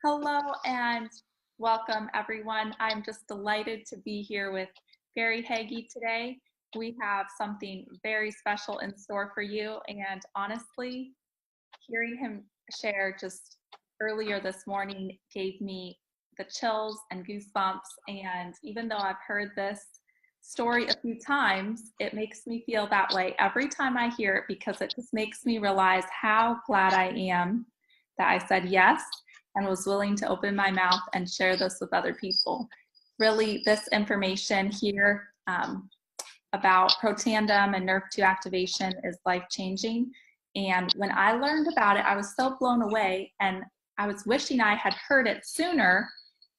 Hello and welcome everyone. I'm just delighted to be here with Gary Hagee today. We have something very special in store for you, and honestly, hearing him share just earlier this morning gave me the chills and goosebumps. And even though I've heard this story a few times, it makes me feel that way every time I hear it because it just makes me realize how glad I am that I said yes and was willing to open my mouth and share this with other people. Really, this information here about protandem and nerve 2 activation is life-changing. And when I learned about it, I was so blown away, and I was wishing I had heard it sooner.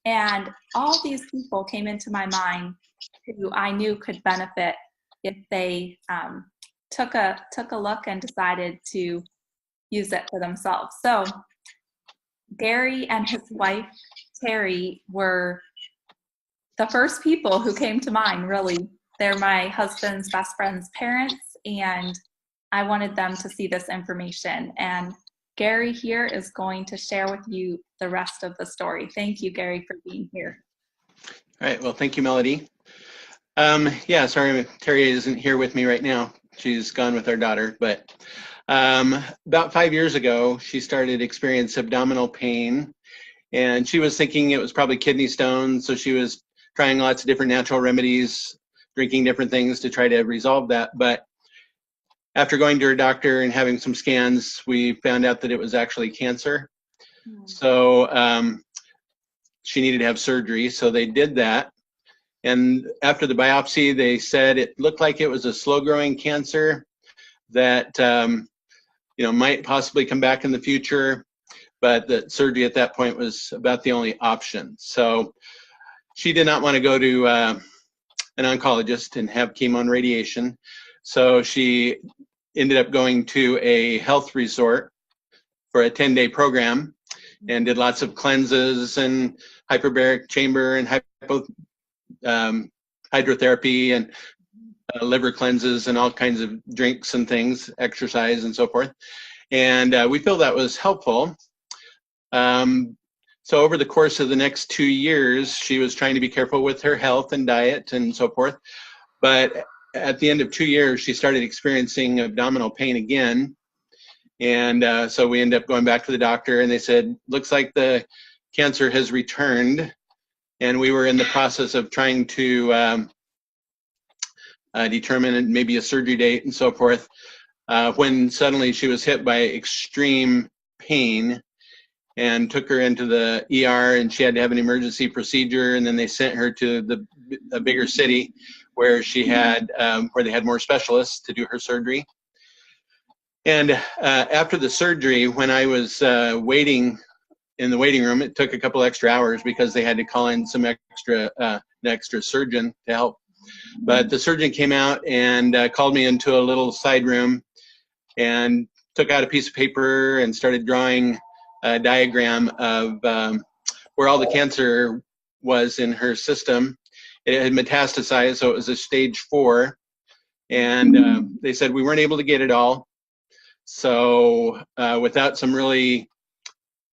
And all these people came into my mind who I knew could benefit if they took a look and decided to use it for themselves. So Gary and his wife, Terry, were the first people who came to mind, really. They're my husband's best friend's parents, and I wanted them to see this information. And Gary here is going to share with you the rest of the story. Thank you, Gary, for being here. All right, well, thank you, Melody. Yeah, sorry, Terry isn't here with me right now. She's gone with our daughter, but about 5 years ago, she started experiencing abdominal pain, and she was thinking it was probably kidney stones, so she was trying lots of different natural remedies, drinking different things to try to resolve that. But after going to her doctor and having some scans, we found out that it was actually cancer. So she needed to have surgery, so they did that. And after the biopsy, they said it looked like it was a slow-growing cancer that might possibly come back in the future, but that surgery at that point was about the only option. So she did not want to go to an oncologist and have chemo and radiation. So she ended up going to a health resort for a 10-day program and did lots of cleanses and hyperbaric chamber and hydrotherapy and liver cleanses and all kinds of drinks and things, exercise and so forth. And we feel that was helpful. So over the course of the next 2 years, she was trying to be careful with her health and diet and so forth. But at the end of 2 years, she started experiencing abdominal pain again. And so we ended up going back to the doctor, and they said, looks like the cancer has returned. And we were in the process of trying to determine maybe a surgery date and so forth, when suddenly she was hit by extreme pain and took her into the ER, and she had to have an emergency procedure, and then they sent her to a bigger city where she had where they had more specialists to do her surgery. And after the surgery, when I was waiting in the waiting room, it took a couple extra hours because they had to call in some an extra surgeon to help. But the surgeon came out and called me into a little side room and took out a piece of paper and started drawing a diagram of where all the cancer was in her system. It had metastasized, so it was a stage 4. And they said we weren't able to get it all. So without some really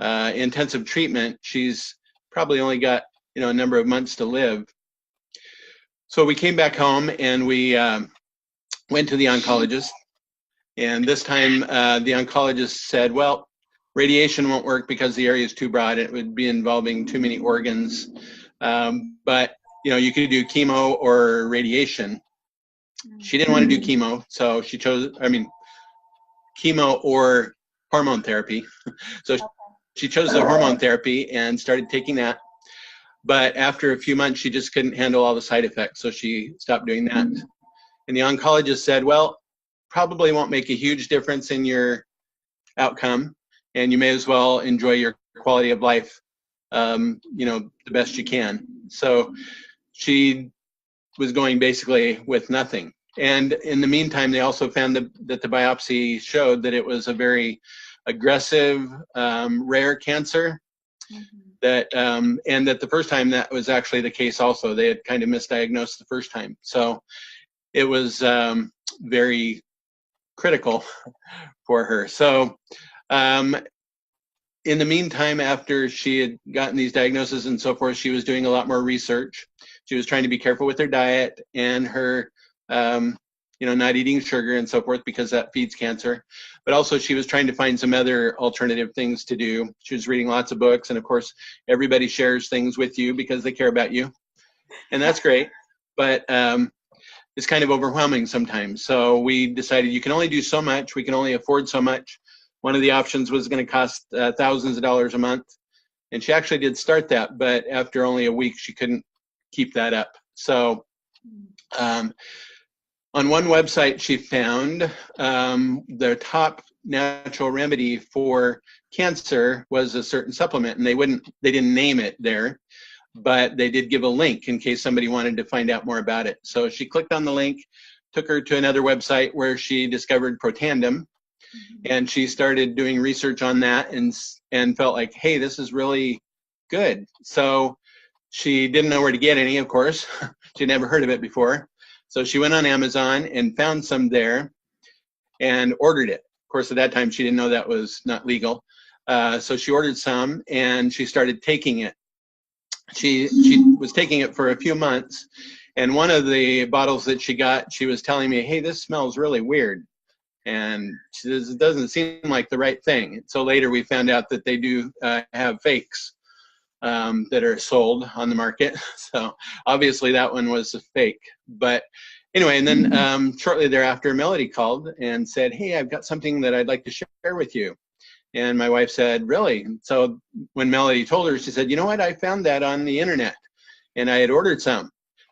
intensive treatment, she's probably only got a number of months to live. So we came back home and we went to the oncologist. And this time the oncologist said, well, radiation won't work because the area is too broad. It would be involving too many organs. But you could do chemo or radiation. She didn't want to do chemo, so she chose, chemo or hormone therapy. So she chose the hormone therapy and started taking that. But after a few months, she just couldn't handle all the side effects, so she stopped doing that. And the oncologist said, well, probably won't make a huge difference in your outcome, and you may as well enjoy your quality of life, the best you can. So she was going basically with nothing. And in the meantime, they also found that the biopsy showed that it was a very aggressive, rare cancer. That and that the first time that was actually the case also. They had kind of misdiagnosed the first time. So it was very critical for her. So in the meantime, after she had gotten these diagnoses and so forth, she was doing a lot more research. She was trying to be careful with her diet and her, not eating sugar and so forth, because that feeds cancer. But also she was trying to find some other alternative things to do. She was reading lots of books, and of course, everybody shares things with you because they care about you. And that's great. But it's kind of overwhelming sometimes. So we decided you can only do so much. We can only afford so much. One of the options was going to cost thousands of dollars a month. And she actually did start that, but after only a week, she couldn't keep that up. So on one website, she found the top natural remedy for cancer was a certain supplement, and they didn't name it there, but they did give a link in case somebody wanted to find out more about it. So she clicked on the link, took her to another website where she discovered Protandim, and she started doing research on that and felt like, hey, this is really good. So she didn't know where to get any, of course. She'd never heard of it before. So she went on Amazon and found some there and ordered it. Of course, at that time, she didn't know that was not legal. So she ordered some and she started taking it. She was taking it for a few months. And one of the bottles that she got, she was telling me, hey, this smells really weird. And she says, it doesn't seem like the right thing. So later we found out that they do have fakes that are sold on the market. So obviously that one was a fake. But anyway, and then shortly thereafter, Melody called and said, hey, I've got something that I'd like to share with you. And my wife said, really? So when Melody told her, she said, you know what? I found that on the internet and I had ordered some.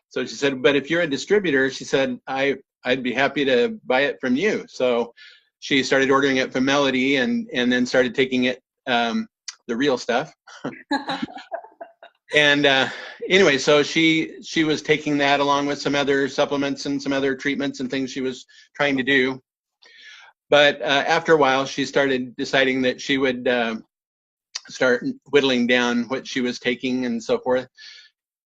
So she said, but if you're a distributor, she said, I'd be happy to buy it from you. So she started ordering it from Melody and then started taking it, the real stuff. And anyway, so she was taking that along with some other supplements and some other treatments and things she was trying to do. But after a while, she started deciding that she would start whittling down what she was taking and so forth.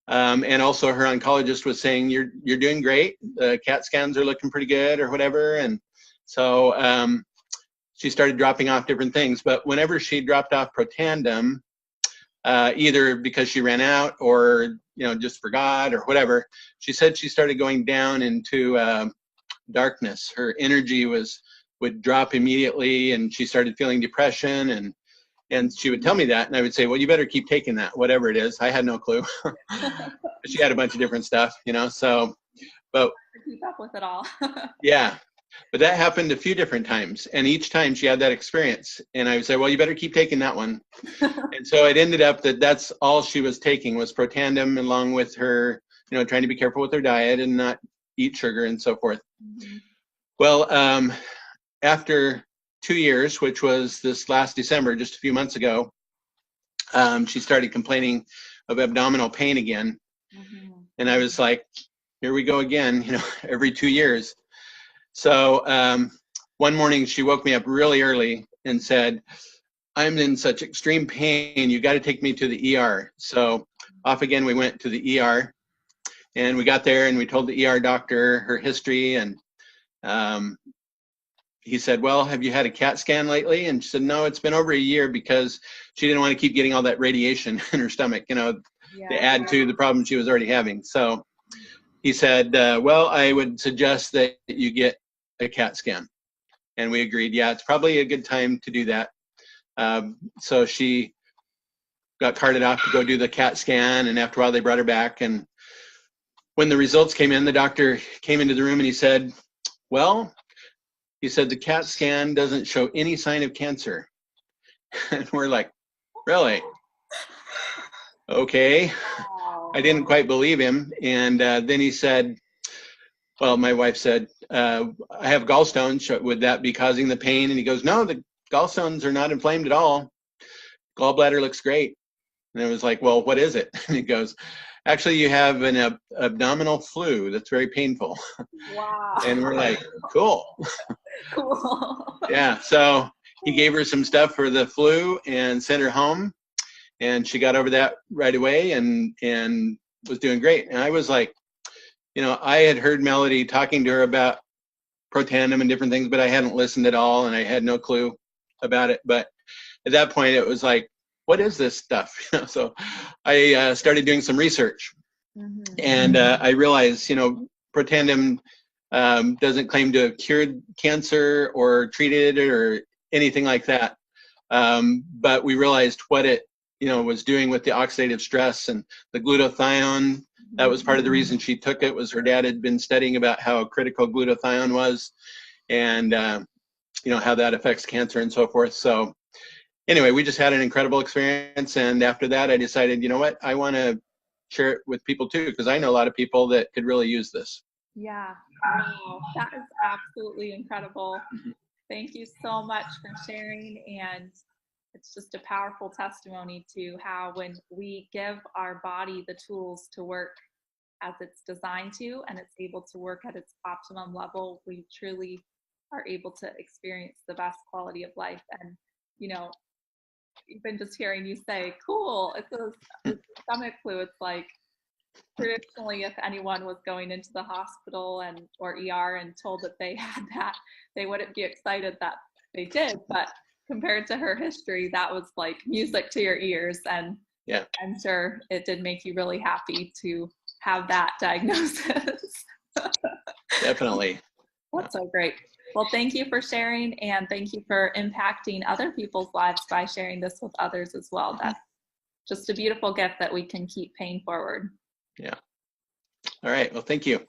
And also her oncologist was saying, you're doing great. The CAT scans are looking pretty good or whatever. And so she started dropping off different things. But whenever she dropped off Protandim, either because she ran out or just forgot or whatever, she said she started going down into darkness. Her energy would drop immediately, and she started feeling depression, and she would tell me that, and I would say, well, you better keep taking that, whatever it is. I had no clue. She had a bunch of different stuff, so, but keep up with it all. yeah, but that happened a few different times, and each time she had that experience, and I would say, well, you better keep taking that one. And so it ended up that that's all she was taking was Protandim, along with her, trying to be careful with her diet and not eat sugar and so forth. Mm-hmm. Well, after 2 years, which was this last December, just a few months ago, she started complaining of abdominal pain again. Mm-hmm. And I was like, here we go again, every 2 years. So one morning she woke me up really early and said, I'm in such extreme pain, you got to take me to the ER. So off again we went to the ER, and we got there and we told the ER doctor her history, and he said, well, have you had a CAT scan lately? And she said, no, it's been over a year, because she didn't want to keep getting all that radiation in her stomach, to add to the problem she was already having. So he said, well, I would suggest that you get a CAT scan. And we agreed, yeah, it's probably a good time to do that. So she got carted off to go do the CAT scan, and after a while they brought her back. And when the results came in, the doctor came into the room and he said, well, he said, the CAT scan doesn't show any sign of cancer. And we're like, really? Okay. I didn't quite believe him. And then he said, well, my wife said, I have gallstones. Would that be causing the pain? And he goes, no, the gallstones are not inflamed at all. Gallbladder looks great. And I was like, well, what is it? And he goes, actually, you have an abdominal flu that's very painful. Wow. And we're like, cool. Cool. Yeah, so he gave her some stuff for the flu and sent her home, and she got over that right away and was doing great. And I was like, I had heard Melody talking to her about Protandim and different things, but I hadn't listened at all, and I had no clue about it. But at that point, it was like, what is this stuff? So I started doing some research, and I realized, Protandim doesn't claim to have cured cancer or treated it or anything like that. But we realized what it, was doing with the oxidative stress and the glutathione. That was part of the reason she took it, was her dad had been studying about how critical glutathione was, and how that affects cancer and so forth. So anyway, we just had an incredible experience, and after that I decided, you know what, I want to share it with people too, because I know a lot of people that could really use this. Yeah. Wow. That is absolutely incredible. Thank you so much for sharing. And it's just a powerful testimony to how when we give our body the tools to work as it's designed to, and it's able to work at its optimum level, we truly are able to experience the best quality of life. And, even just hearing you say, cool, it's a stomach flu, it's like, traditionally, if anyone was going into the hospital or ER and told that they had that, they wouldn't be excited that they did. But compared to her history, that was like music to your ears. And Yeah, I'm sure it did make you really happy to have that diagnosis. definitely. That's so great. Well, thank you for sharing, and thank you for impacting other people's lives by sharing this with others as well. That's just a beautiful gift that we can keep paying forward. Yeah. All right. Well, thank you.